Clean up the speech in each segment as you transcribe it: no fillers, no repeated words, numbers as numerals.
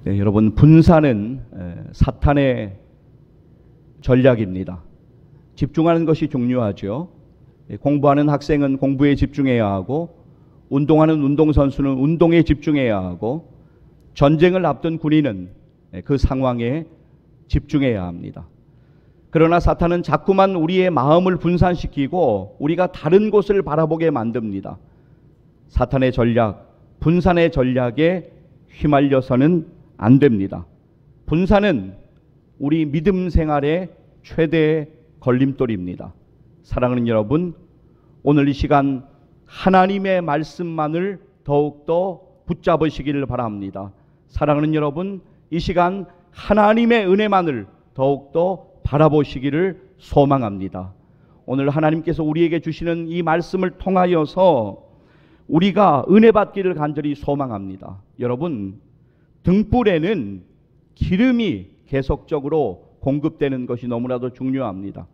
네, 여러분, 분산은 사탄의 전략입니다. 집중하는 것이 중요하죠. 공부하는 학생은 공부에 집중해야 하고, 운동하는 운동선수는 운동에 집중해야 하고, 전쟁을 앞둔 군인은 그 상황에 집중해야 합니다. 그러나 사탄은 자꾸만 우리의 마음을 분산시키고 우리가 다른 곳을 바라보게 만듭니다. 사탄의 전략, 분산의 전략에 휘말려서는 안 됩니다. 분산은 우리 믿음 생활의 최대 걸림돌입니다. 사랑하는 여러분, 오늘 이 시간 하나님의 말씀만을 더욱더 붙잡으시기를 바랍니다. 사랑하는 여러분, 이 시간 하나님의 은혜만을 더욱더 바라보시기를 소망합니다. 오늘 하나님께서 우리에게 주시는 이 말씀을 통하여서 우리가 은혜 받기를 간절히 소망합니다. 여러분, 등불에는 기름이 계속적으로 공급되는 것이 너무나도 중요합니다.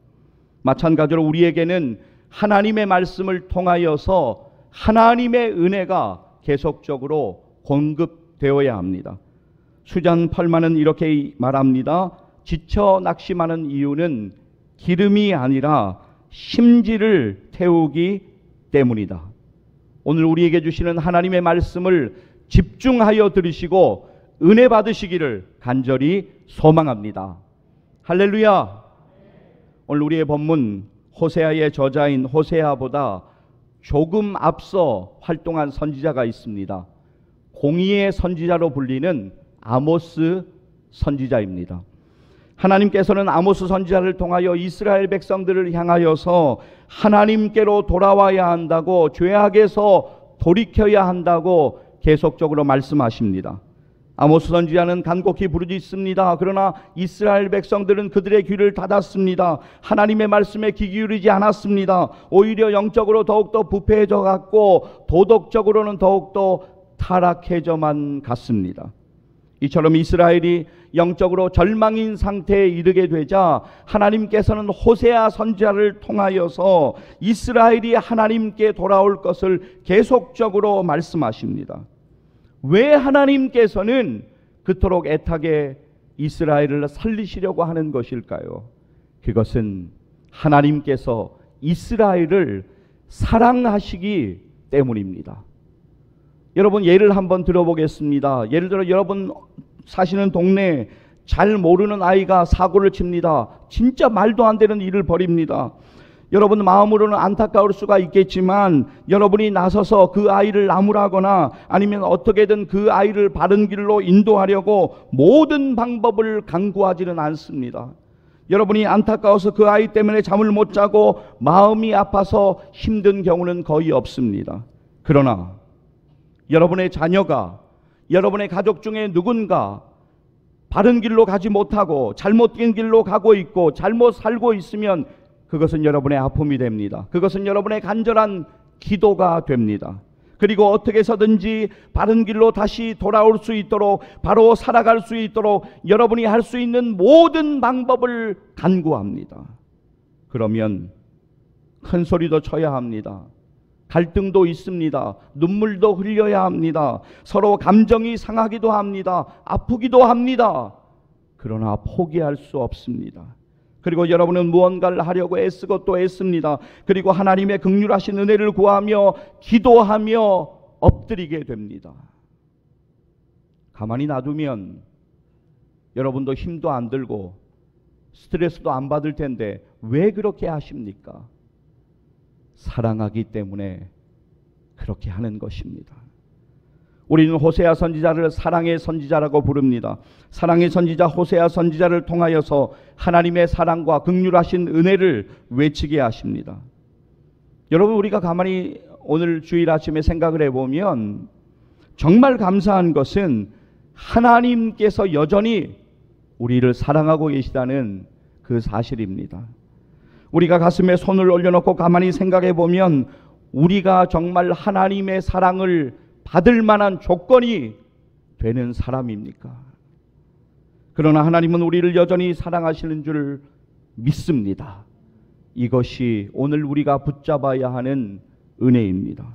마찬가지로 우리에게는 하나님의 말씀을 통하여서 하나님의 은혜가 계속적으로 공급되어야 합니다. 수잔 펄만은 이렇게 말합니다. 지쳐 낙심하는 이유는 기름이 아니라 심지를 태우기 때문이다. 오늘 우리에게 주시는 하나님의 말씀을 집중하여 들으시고 은혜 받으시기를 간절히 소망합니다. 할렐루야. 오늘 우리의 본문 호세아의 저자인 호세아보다 조금 앞서 활동한 선지자가 있습니다. 공의의 선지자로 불리는 아모스 선지자입니다. 하나님께서는 아모스 선지자를 통하여 이스라엘 백성들을 향하여서 하나님께로 돌아와야 한다고, 죄악에서 돌이켜야 한다고 계속적으로 말씀하십니다. 아모스 선지자는 간곡히 부르짖습니다. 그러나 이스라엘 백성들은 그들의 귀를 닫았습니다. 하나님의 말씀에 귀 기울이지 않았습니다. 오히려 영적으로 더욱더 부패해져 갔고 도덕적으로는 더욱더 타락해져만 갔습니다. 이처럼 이스라엘이 영적으로 절망인 상태에 이르게 되자 하나님께서는 호세아 선지자를 통하여서 이스라엘이 하나님께 돌아올 것을 계속적으로 말씀하십니다. 왜 하나님께서는 그토록 애타게 이스라엘을 살리시려고 하는 것일까요? 그것은 하나님께서 이스라엘을 사랑하시기 때문입니다. 여러분, 예를 한번 들어보겠습니다. 예를 들어 여러분 사시는 동네에 잘 모르는 아이가 사고를 칩니다. 진짜 말도 안 되는 일을 벌입니다. 여러분 마음으로는 안타까울 수가 있겠지만 여러분이 나서서 그 아이를 나무라거나 아니면 어떻게든 그 아이를 바른 길로 인도하려고 모든 방법을 강구하지는 않습니다. 여러분이 안타까워서 그 아이 때문에 잠을 못 자고 마음이 아파서 힘든 경우는 거의 없습니다. 그러나 여러분의 자녀가, 여러분의 가족 중에 누군가 바른 길로 가지 못하고 잘못된 길로 가고 있고 잘못 살고 있으면 그것은 여러분의 아픔이 됩니다. 그것은 여러분의 간절한 기도가 됩니다. 그리고 어떻게 해서든지 바른 길로 다시 돌아올 수 있도록, 바로 살아갈 수 있도록 여러분이 할 수 있는 모든 방법을 간구합니다. 그러면 큰 소리도 쳐야 합니다. 갈등도 있습니다. 눈물도 흘려야 합니다. 서로 감정이 상하기도 합니다. 아프기도 합니다. 그러나 포기할 수 없습니다. 그리고 여러분은 무언가를 하려고 애쓰고 또 애씁니다. 그리고 하나님의 긍휼하신 은혜를 구하며 기도하며 엎드리게 됩니다. 가만히 놔두면 여러분도 힘도 안 들고 스트레스도 안 받을 텐데 왜 그렇게 하십니까? 사랑하기 때문에 그렇게 하는 것입니다. 우리는 호세아 선지자를 사랑의 선지자라고 부릅니다. 사랑의 선지자 호세아 선지자를 통하여서 하나님의 사랑과 긍휼하신 은혜를 외치게 하십니다. 여러분, 우리가 가만히 오늘 주일 아침에 생각을 해보면 정말 감사한 것은 하나님께서 여전히 우리를 사랑하고 계시다는 그 사실입니다. 우리가 가슴에 손을 올려놓고 가만히 생각해 보면 우리가 정말 하나님의 사랑을 받을 만한 조건이 되는 사람입니까? 그러나 하나님은 우리를 여전히 사랑하시는 줄 믿습니다. 이것이 오늘 우리가 붙잡아야 하는 은혜입니다.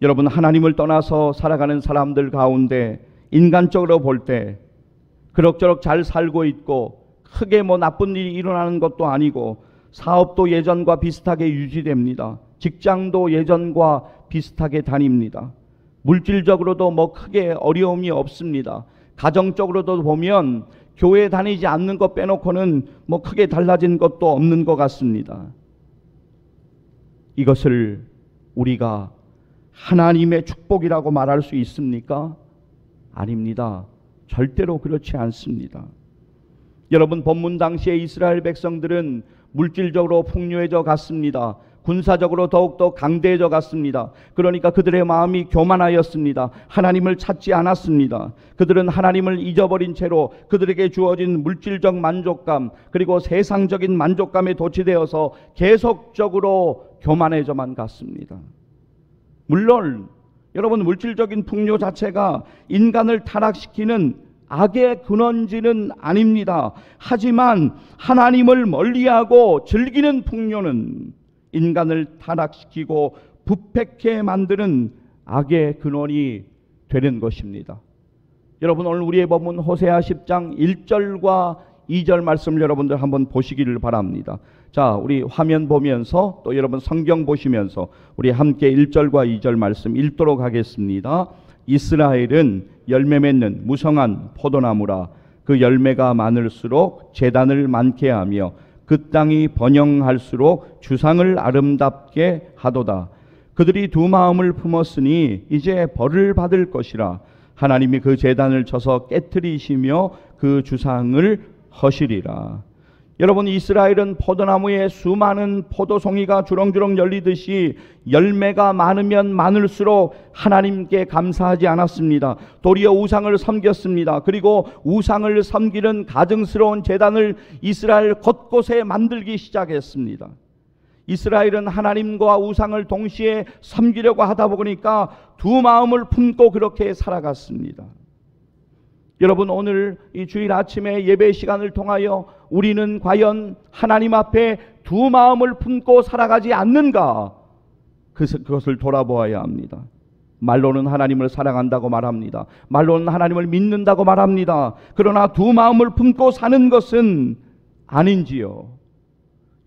여러분, 하나님을 떠나서 살아가는 사람들 가운데 인간적으로 볼 때 그럭저럭 잘 살고 있고 크게 뭐 나쁜 일이 일어나는 것도 아니고 사업도 예전과 비슷하게 유지됩니다. 직장도 예전과 비슷하게 다닙니다. 물질적으로도 뭐 크게 어려움이 없습니다. 가정적으로도 보면 교회 다니지 않는 것 빼놓고는 뭐 크게 달라진 것도 없는 것 같습니다. 이것을 우리가 하나님의 축복이라고 말할 수 있습니까? 아닙니다. 절대로 그렇지 않습니다. 여러분, 본문 당시에 이스라엘 백성들은 물질적으로 풍요해져 갔습니다. 군사적으로 더욱더 강대해져 갔습니다. 그러니까 그들의 마음이 교만하였습니다. 하나님을 찾지 않았습니다. 그들은 하나님을 잊어버린 채로 그들에게 주어진 물질적 만족감 그리고 세상적인 만족감에 도취되어서 계속적으로 교만해져만 갔습니다. 물론 여러분, 물질적인 풍요 자체가 인간을 타락시키는 악의 근원지는 아닙니다. 하지만 하나님을 멀리하고 즐기는 풍요는 인간을 타락시키고 부패케 만드는 악의 근원이 되는 것입니다. 여러분, 오늘 우리의 본문 호세아 10장 1절과 2절 말씀을 여러분들 한번 보시기를 바랍니다. 자, 우리 화면 보면서 또 여러분 성경 보시면서 우리 함께 1절과 2절 말씀 읽도록 하겠습니다. 이스라엘은 열매 맺는 무성한 포도나무라. 그 열매가 많을수록 제단을 많게 하며 그 땅이 번영할수록 주상을 아름답게 하도다. 그들이 두 마음을 품었으니 이제 벌을 받을 것이라. 하나님이 그 제단을 쳐서 깨트리시며 그 주상을 허시리라. 여러분, 이스라엘은 포도나무에 수많은 포도송이가 주렁주렁 열리듯이 열매가 많으면 많을수록 하나님께 감사하지 않았습니다. 도리어 우상을 섬겼습니다. 그리고 우상을 섬기는 가증스러운 제단을 이스라엘 곳곳에 만들기 시작했습니다. 이스라엘은 하나님과 우상을 동시에 섬기려고 하다 보니까 두 마음을 품고 그렇게 살아갔습니다. 여러분, 오늘 이 주일 아침에 예배 시간을 통하여 우리는 과연 하나님 앞에 두 마음을 품고 살아가지 않는가? 그것을 돌아보아야 합니다. 말로는 하나님을 사랑한다고 말합니다. 말로는 하나님을 믿는다고 말합니다. 그러나 두 마음을 품고 사는 것은 아닌지요?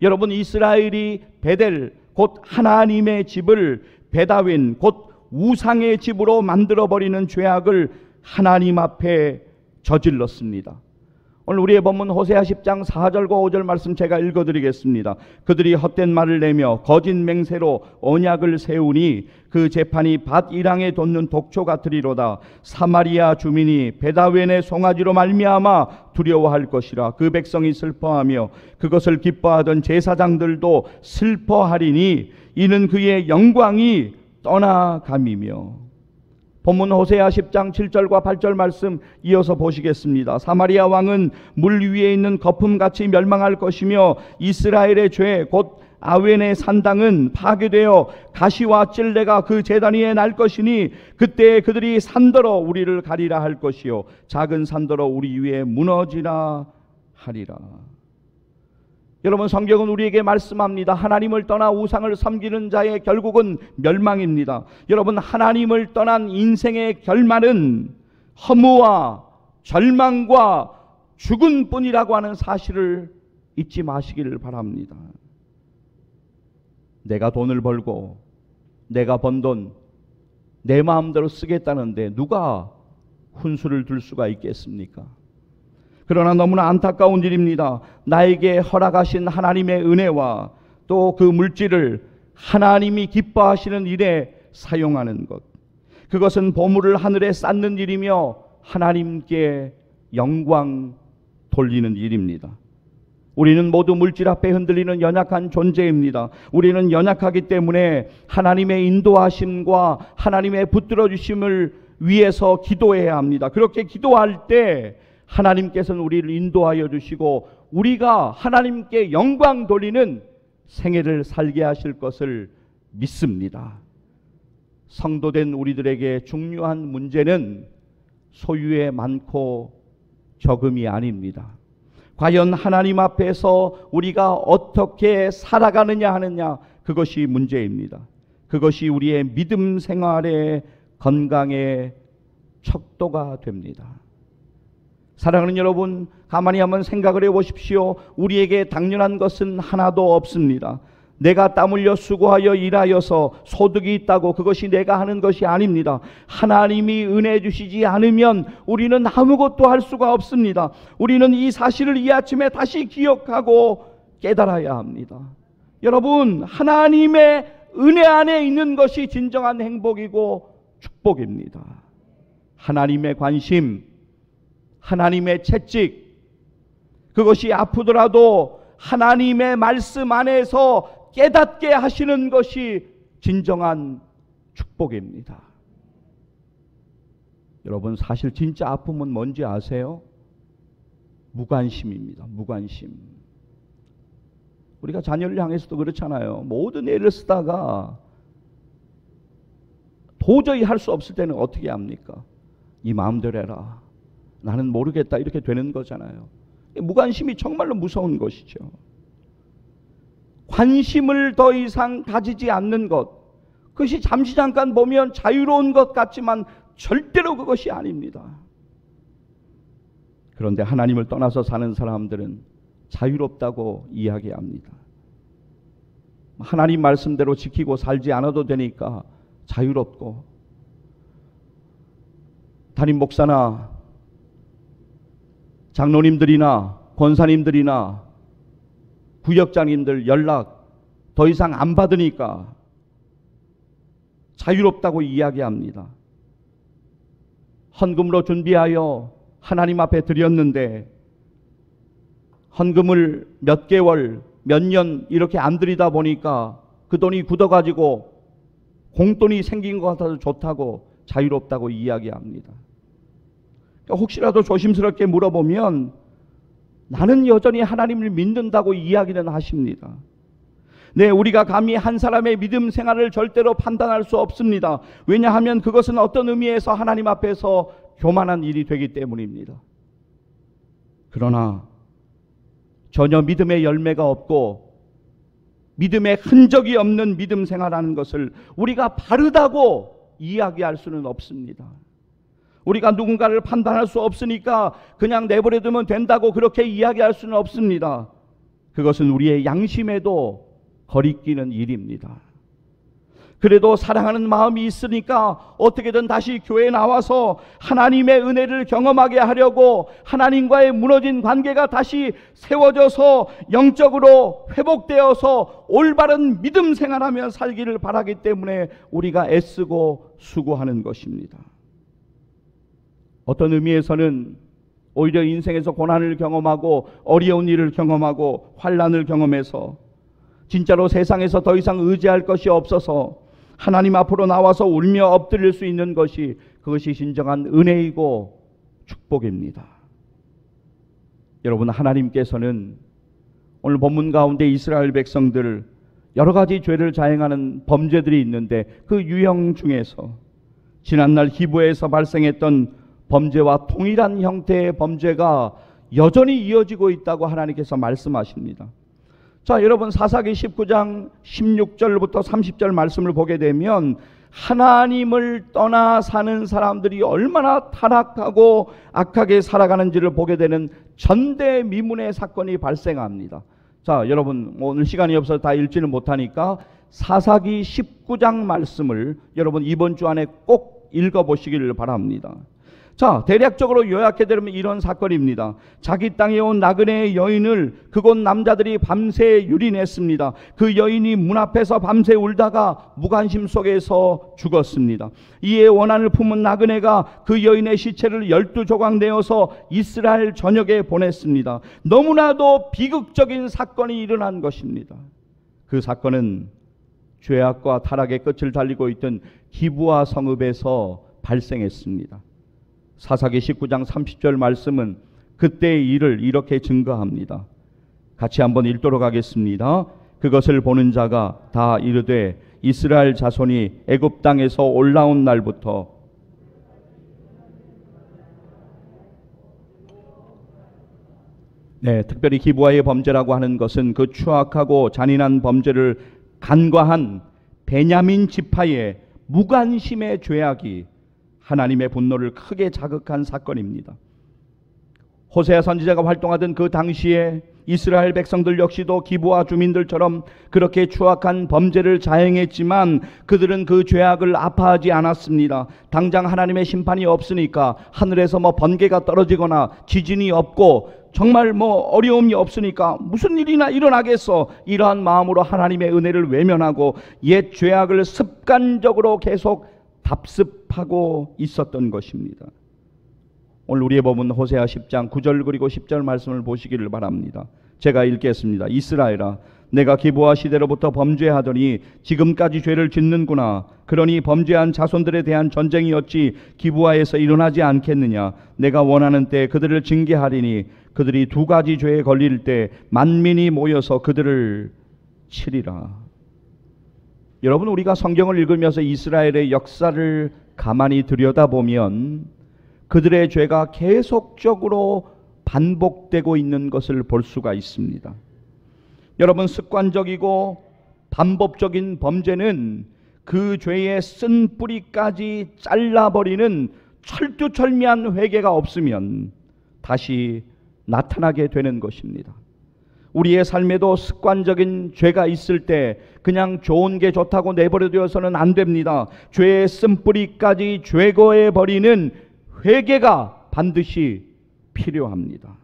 여러분, 이스라엘이 베델 곧 하나님의 집을 베다웬 곧 우상의 집으로 만들어버리는 죄악을 하나님 앞에 저질렀습니다. 오늘 우리의 본문 호세아 10장 4절과 5절 말씀 제가 읽어드리겠습니다. 그들이 헛된 말을 내며 거짓 맹세로 언약을 세우니 그 재판이 밭 이랑에 돋는 독초 같으리로다. 사마리아 주민이 베다웬의 송아지로 말미암아 두려워할 것이라. 그 백성이 슬퍼하며 그것을 기뻐하던 제사장들도 슬퍼하리니 이는 그의 영광이 떠나감이며. 본문 호세아 10장 7절과 8절 말씀 이어서 보시겠습니다. 사마리아 왕은 물 위에 있는 거품같이 멸망할 것이며 이스라엘의 죄 곧 아웬의 산당은 파괴되어 가시와 찔레가 그 제단 위에 날 것이니 그때 그들이 산더러 우리를 가리라 할 것이요 작은 산더러 우리 위에 무너지라 하리라. 여러분, 성경은 우리에게 말씀합니다. 하나님을 떠나 우상을 섬기는 자의 결국은 멸망입니다. 여러분, 하나님을 떠난 인생의 결말은 허무와 절망과 죽은 뿐이라고 하는 사실을 잊지 마시기를 바랍니다. 내가 돈을 벌고 내가 번 돈 내 마음대로 쓰겠다는데 누가 훈수를 둘 수가 있겠습니까? 그러나 너무나 안타까운 일입니다. 나에게 허락하신 하나님의 은혜와 또 그 물질을 하나님이 기뻐하시는 일에 사용하는 것, 그것은 보물을 하늘에 쌓는 일이며 하나님께 영광 돌리는 일입니다. 우리는 모두 물질 앞에 흔들리는 연약한 존재입니다. 우리는 연약하기 때문에 하나님의 인도하심과 하나님의 붙들어 주심을 위해서 기도해야 합니다. 그렇게 기도할 때 하나님께서는 우리를 인도하여 주시고 우리가 하나님께 영광 돌리는 생애를 살게 하실 것을 믿습니다. 성도된 우리들에게 중요한 문제는 소유의 많고 적음이 아닙니다. 과연 하나님 앞에서 우리가 어떻게 살아가느냐 하느냐, 그것이 문제입니다. 그것이 우리의 믿음 생활의 건강의 척도가 됩니다. 사랑하는 여러분, 가만히 한번 생각을 해보십시오. 우리에게 당연한 것은 하나도 없습니다. 내가 땀 흘려 수고하여 일하여서 소득이 있다고 그것이 내가 하는 것이 아닙니다. 하나님이 은혜 주시지 않으면 우리는 아무것도 할 수가 없습니다. 우리는 이 사실을 이 아침에 다시 기억하고 깨달아야 합니다. 여러분, 하나님의 은혜 안에 있는 것이 진정한 행복이고 축복입니다. 하나님의 관심, 하나님의 채찍, 그것이 아프더라도 하나님의 말씀 안에서 깨닫게 하시는 것이 진정한 축복입니다. 여러분, 사실 진짜 아픔은 뭔지 아세요? 무관심입니다. 무관심. 우리가 자녀를 향해서도 그렇잖아요. 모든 애를 쓰다가 도저히 할 수 없을 때는 어떻게 합니까? 네 마음대로 해라. 나는 모르겠다. 이렇게 되는 거잖아요. 무관심이 정말로 무서운 것이죠. 관심을 더 이상 가지지 않는 것, 그것이 잠시 잠깐 보면 자유로운 것 같지만 절대로 그것이 아닙니다. 그런데 하나님을 떠나서 사는 사람들은 자유롭다고 이야기합니다. 하나님 말씀대로 지키고 살지 않아도 되니까 자유롭고, 담임 목사나 장로님들이나 권사님들이나 구역장님들 연락 더 이상 안 받으니까 자유롭다고 이야기합니다. 헌금으로 준비하여 하나님 앞에 드렸는데 헌금을 몇 개월, 몇 년 이렇게 안 드리다 보니까 그 돈이 굳어가지고 공돈이 생긴 것 같아서 좋다고 자유롭다고 이야기합니다. 그러니까 혹시라도 조심스럽게 물어보면 나는 여전히 하나님을 믿는다고 이야기는 하십니다. 네, 우리가 감히 한 사람의 믿음 생활을 절대로 판단할 수 없습니다. 왜냐하면 그것은 어떤 의미에서 하나님 앞에서 교만한 일이 되기 때문입니다. 그러나 전혀 믿음의 열매가 없고 믿음의 흔적이 없는 믿음 생활하는 것을 우리가 바르다고 이야기할 수는 없습니다. 우리가 누군가를 판단할 수 없으니까 그냥 내버려두면 된다고 그렇게 이야기할 수는 없습니다. 그것은 우리의 양심에도 거리끼는 일입니다. 그래도 사랑하는 마음이 있으니까 어떻게든 다시 교회에 나와서 하나님의 은혜를 경험하게 하려고 하나님과의 무너진 관계가 다시 세워져서 영적으로 회복되어서 올바른 믿음 생활하며 살기를 바라기 때문에 우리가 애쓰고 수고하는 것입니다. 어떤 의미에서는 오히려 인생에서 고난을 경험하고 어려운 일을 경험하고 환난을 경험해서 진짜로 세상에서 더 이상 의지할 것이 없어서 하나님 앞으로 나와서 울며 엎드릴 수 있는 것이, 그것이 진정한 은혜이고 축복입니다. 여러분, 하나님께서는 오늘 본문 가운데 이스라엘 백성들 여러 가지 죄를 자행하는 범죄들이 있는데 그 유형 중에서 지난날 기브에서 발생했던 범죄와 동일한 형태의 범죄가 여전히 이어지고 있다고 하나님께서 말씀하십니다. 자, 여러분, 사사기 19장 16절부터 30절 말씀을 보게 되면 하나님을 떠나 사는 사람들이 얼마나 타락하고 악하게 살아가는지를 보게 되는 전대미문의 사건이 발생합니다. 자, 여러분, 오늘 시간이 없어서 다 읽지는 못하니까 사사기 19장 말씀을 여러분 이번 주 안에 꼭 읽어보시기를 바랍니다. 자, 대략적으로 요약해드리면 이런 사건입니다. 자기 땅에 온 나그네의 여인을 그곳 남자들이 밤새 유린했습니다. 그 여인이 문 앞에서 밤새 울다가 무관심 속에서 죽었습니다. 이에 원한을 품은 나그네가 그 여인의 시체를 12조각 내어서 이스라엘 전역에 보냈습니다. 너무나도 비극적인 사건이 일어난 것입니다. 그 사건은 죄악과 타락의 끝을 달리고 있던 기브아 성읍에서 발생했습니다. 사사기 19장 30절 말씀은 그때의 일을 이렇게 증거합니다. 같이 한번 읽도록 하겠습니다. 그것을 보는 자가 다 이르되 이스라엘 자손이 애굽 땅에서 올라온 날부터 특별히 기브아의 범죄라고 하는 것은 그 추악하고 잔인한 범죄를 간과한 베냐민 지파의 무관심의 죄악이 하나님의 분노를 크게 자극한 사건입니다. 호세아 선지자가 활동하던 그 당시에 이스라엘 백성들 역시도 기브아 주민들처럼 그렇게 추악한 범죄를 자행했지만 그들은 그 죄악을 아파하지 않았습니다. 당장 하나님의 심판이 없으니까, 하늘에서 번개가 떨어지거나 지진이 없고 정말 어려움이 없으니까 무슨 일이나 일어나겠어, 이러한 마음으로 하나님의 은혜를 외면하고 옛 죄악을 습관적으로 계속 답습하고 있었던 것입니다. 오늘 우리의 법은 호세아 10장 9절 그리고 10절 말씀을 보시기를 바랍니다. 제가 읽겠습니다. 이스라엘아, 내가 기브아 시대로부터 범죄하더니 지금까지 죄를 짓는구나. 그러니 범죄한 자손들에 대한 전쟁이 기브아에서 일어나지 않겠느냐. 내가 원하는 때 그들을 징계하리니 그들이 두 가지 죄에 걸릴 때 만민이 모여서 그들을 치리라. 여러분, 우리가 성경을 읽으면서 이스라엘의 역사를 가만히 들여다보면 그들의 죄가 계속적으로 반복되고 있는 것을 볼 수가 있습니다. 여러분, 습관적이고 반복적인 범죄는 그 죄의 쓴 뿌리까지 잘라버리는 철두철미한 회개가 없으면 다시 나타나게 되는 것입니다. 우리의 삶에도 습관적인 죄가 있을 때 그냥 좋은 게 좋다고 내버려두어서는 안 됩니다. 죄의 쓴뿌리까지 제거해버리는 회개가 반드시 필요합니다.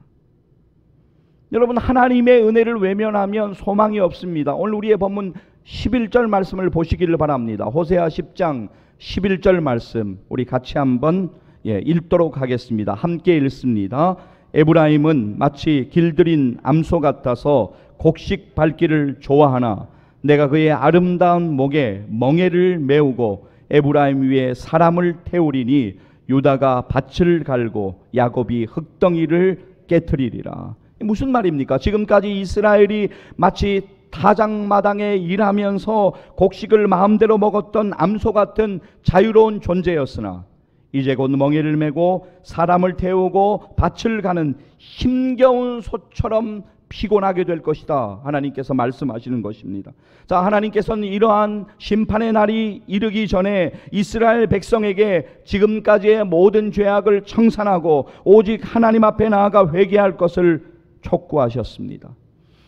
여러분, 하나님의 은혜를 외면하면 소망이 없습니다. 오늘 우리의 본문 11절 말씀을 보시기를 바랍니다. 호세아 10장 11절 말씀 우리 같이 한번 읽도록 하겠습니다. 함께 읽습니다. 에브라임은 마치 길들인 암소 같아서 곡식 밟기를 좋아하나 내가 그의 아름다운 목에 멍에를 메우고 에브라임 위에 사람을 태우리니 유다가 밭을 갈고 야곱이 흙덩이를 깨트리리라. 무슨 말입니까? 지금까지 이스라엘이 마치 타작마당에 일하면서 곡식을 마음대로 먹었던 암소 같은 자유로운 존재였으나 이제 곧 멍에를 메고 사람을 태우고 밭을 가는 힘겨운 소처럼 피곤하게 될 것이다. 하나님께서 말씀하시는 것입니다. 자, 하나님께서는 이러한 심판의 날이 이르기 전에 이스라엘 백성에게 지금까지의 모든 죄악을 청산하고 오직 하나님 앞에 나아가 회개할 것을 촉구하셨습니다.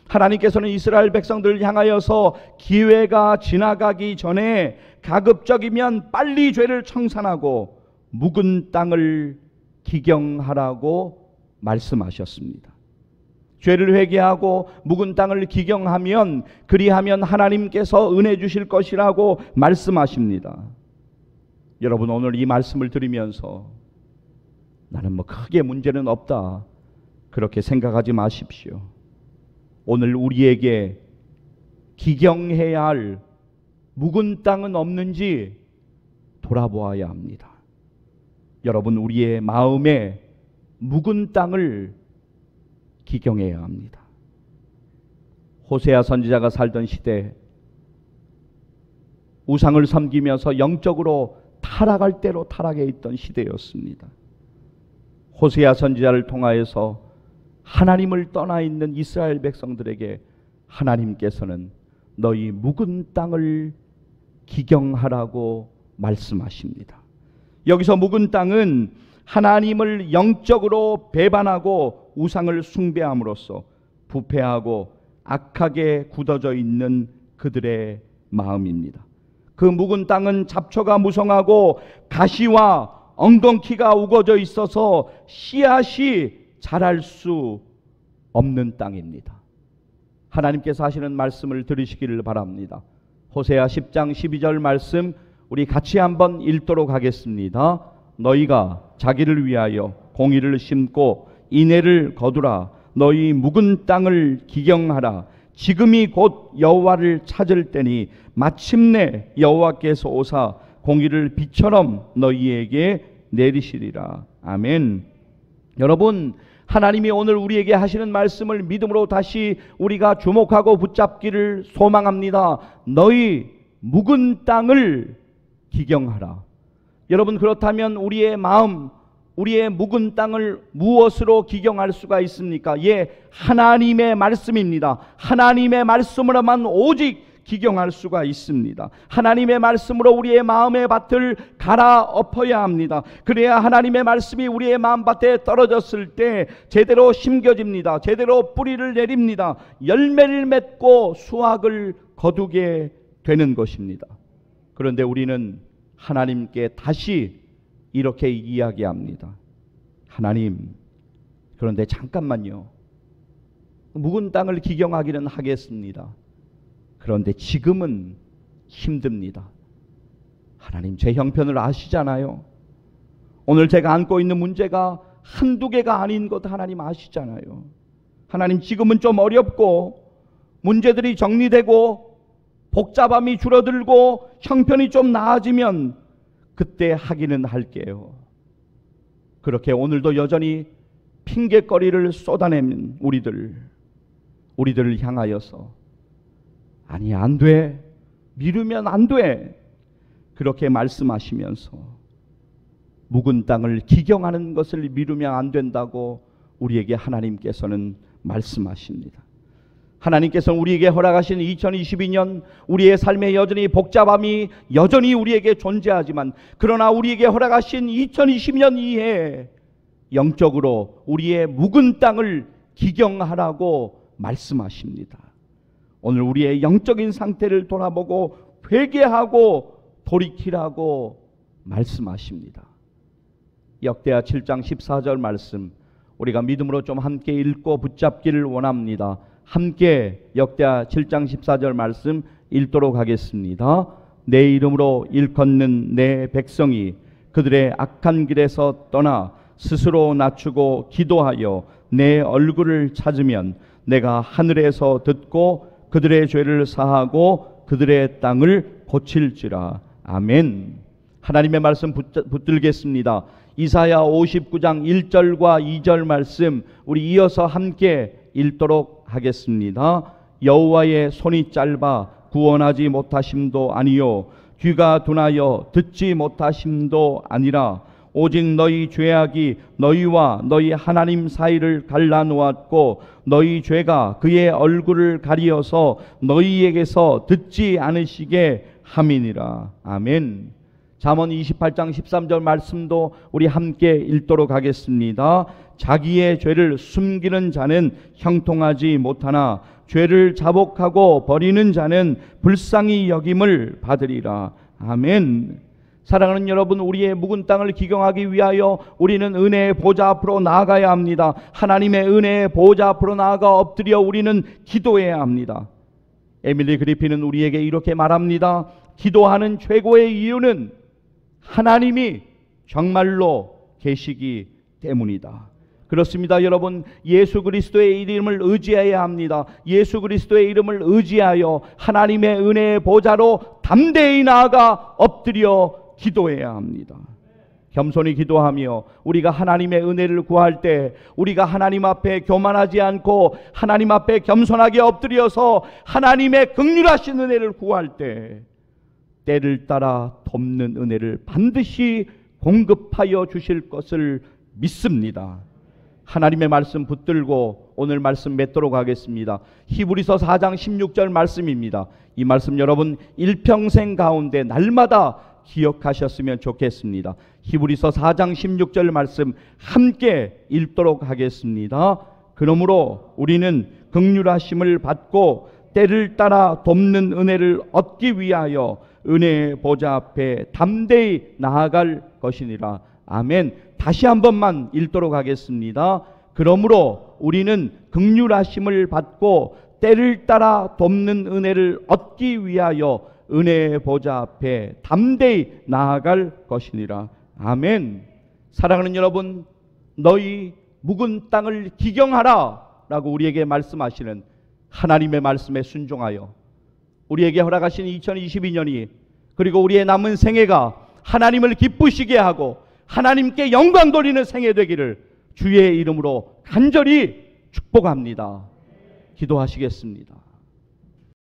하나님께서는 이스라엘 백성들을 향하여서 기회가 지나가기 전에 가급적이면 빨리 죄를 청산하고 묵은 땅을 기경하라고 말씀하셨습니다. 죄를 회개하고 묵은 땅을 기경하면 그리하면 하나님께서 은혜 주실 것이라고 말씀하십니다. 여러분, 오늘 이 말씀을 들으면서 나는 크게 문제는 없다 그렇게 생각하지 마십시오. 오늘 우리에게 기경해야 할 묵은 땅은 없는지 돌아보아야 합니다. 여러분, 우리의 마음에 묵은 땅을 기경해야 합니다. 호세아 선지자가 살던 시대 우상을 섬기면서 영적으로 타락할 대로 타락해 있던 시대였습니다. 호세아 선지자를 통하여서 하나님을 떠나 있는 이스라엘 백성들에게 하나님께서는 너희 묵은 땅을 기경하라고 말씀하십니다. 여기서 묵은 땅은 하나님을 영적으로 배반하고 우상을 숭배함으로써 부패하고 악하게 굳어져 있는 그들의 마음입니다. 그 묵은 땅은 잡초가 무성하고 가시와 엉겅퀴가 우거져 있어서 씨앗이 자랄 수 없는 땅입니다. 하나님께서 하시는 말씀을 들으시기를 바랍니다. 호세아 10장 12절 말씀 우리 같이 한번 읽도록 하겠습니다. 너희가 자기를 위하여 공의를 심고 인애를 거두라. 너희 묵은 땅을 기경하라. 지금이 곧 여호와를 찾을 때니 마침내 여호와께서 오사 공의를 비처럼 너희에게 내리시리라. 아멘. 여러분, 하나님이 오늘 우리에게 하시는 말씀을 믿음으로 다시 우리가 주목하고 붙잡기를 소망합니다. 너희 묵은 땅을 기경하라. 여러분, 그렇다면 우리의 마음, 우리의 묵은 땅을 무엇으로 기경할 수가 있습니까? 하나님의 말씀입니다. 하나님의 말씀으로만 오직 기경할 수가 있습니다. 하나님의 말씀으로 우리의 마음의 밭을 갈아엎어야 합니다. 그래야 하나님의 말씀이 우리의 마음밭에 떨어졌을 때 제대로 심겨집니다. 제대로 뿌리를 내립니다. 열매를 맺고 수확을 거두게 되는 것입니다. 그런데 우리는 하나님께 다시 이렇게 이야기합니다. 하나님, 그런데 잠깐만요. 묵은 땅을 기경하기는 하겠습니다. 그런데 지금은 힘듭니다. 하나님, 제 형편을 아시잖아요. 오늘 제가 안고 있는 문제가 한두 개가 아닌 것 하나님 아시잖아요. 하나님, 지금은 좀 어렵고 문제들이 정리되고 복잡함이 줄어들고 형편이 좀 나아지면 그때 하기는 할게요. 그렇게 오늘도 여전히 핑계거리를 쏟아내는 우리들을 향하여서 아니, 안 돼, 미루면 안 돼, 그렇게 말씀하시면서 묵은 땅을 기경하는 것을 미루면 안 된다고 우리에게 하나님께서는 말씀하십니다. 하나님께서는 우리에게 허락하신 2022년, 우리의 삶에 여전히 복잡함이 여전히 우리에게 존재하지만, 그러나 우리에게 허락하신 2020년 이해 영적으로 우리의 묵은 땅을 기경하라고 말씀하십니다. 오늘 우리의 영적인 상태를 돌아보고 회개하고 돌이키라고 말씀하십니다. 역대하 7장 14절 말씀, 우리가 믿음으로 좀 함께 읽고 붙잡기를 원합니다. 함께 역대하 7장 14절 말씀 읽도록 하겠습니다. 내 이름으로 일컫는 내 백성이 그들의 악한 길에서 떠나 스스로 낮추고 기도하여 내 얼굴을 찾으면 내가 하늘에서 듣고 그들의 죄를 사하고 그들의 땅을 고칠지라. 아멘. 하나님의 말씀 붙들겠습니다. 이사야 59장 1절과 2절 말씀 우리 이어서 함께 읽도록 하겠습니다. 여호와의 손이 짧아 구원하지 못하심도 아니요 귀가 둔하여 듣지 못하심도 아니라 오직 너희 죄악이 너희와 너희 하나님 사이를 갈라놓았고 너희 죄가 그의 얼굴을 가리어서 너희에게서 듣지 않으시게 함이니라. 아멘. 잠언 28장 13절 말씀도 우리 함께 읽도록 하겠습니다. 자기의 죄를 숨기는 자는 형통하지 못하나 죄를 자복하고 버리는 자는 불쌍히 여김을 받으리라. 아멘. 사랑하는 여러분, 우리의 묵은 땅을 기경하기 위하여 우리는 은혜의 보좌 앞으로 나아가야 합니다. 하나님의 은혜의 보좌 앞으로 나아가 엎드려 우리는 기도해야 합니다. 에밀리 그리핀은 우리에게 이렇게 말합니다. 기도하는 최고의 이유는 하나님이 정말로 계시기 때문이다. 그렇습니다. 여러분, 예수 그리스도의 이름을 의지해야 합니다. 예수 그리스도의 이름을 의지하여 하나님의 은혜의 보좌로 담대히 나아가 엎드려 기도해야 합니다. 겸손히 기도하며 우리가 하나님의 은혜를 구할 때 우리가 하나님 앞에 교만하지 않고 하나님 앞에 겸손하게 엎드려서 하나님의 긍휼하신 은혜를 구할 때 때를 따라 돕는 은혜를 반드시 공급하여 주실 것을 믿습니다. 하나님의 말씀 붙들고 오늘 말씀 맺도록 하겠습니다. 히브리서 4장 16절 말씀입니다. 이 말씀 여러분 일평생 가운데 날마다 기억하셨으면 좋겠습니다. 히브리서 4장 16절 말씀 함께 읽도록 하겠습니다. 그러므로 우리는 긍휼하심을 받고 때를 따라 돕는 은혜를 얻기 위하여 은혜의 보좌 앞에 담대히 나아갈 것이니라. 아멘. 다시 한 번만 읽도록 하겠습니다. 그러므로 우리는 긍휼하심을 받고 때를 따라 돕는 은혜를 얻기 위하여 은혜의 보좌 앞에 담대히 나아갈 것이니라. 아멘. 사랑하는 여러분, 너희 묵은 땅을 기경하라 라고 우리에게 말씀하시는 하나님의 말씀에 순종하여 우리에게 허락하신 2022년이 그리고 우리의 남은 생애가 하나님을 기쁘시게 하고 하나님께 영광 돌리는 생애 되기를 주의 이름으로 간절히 축복합니다. 기도하시겠습니다.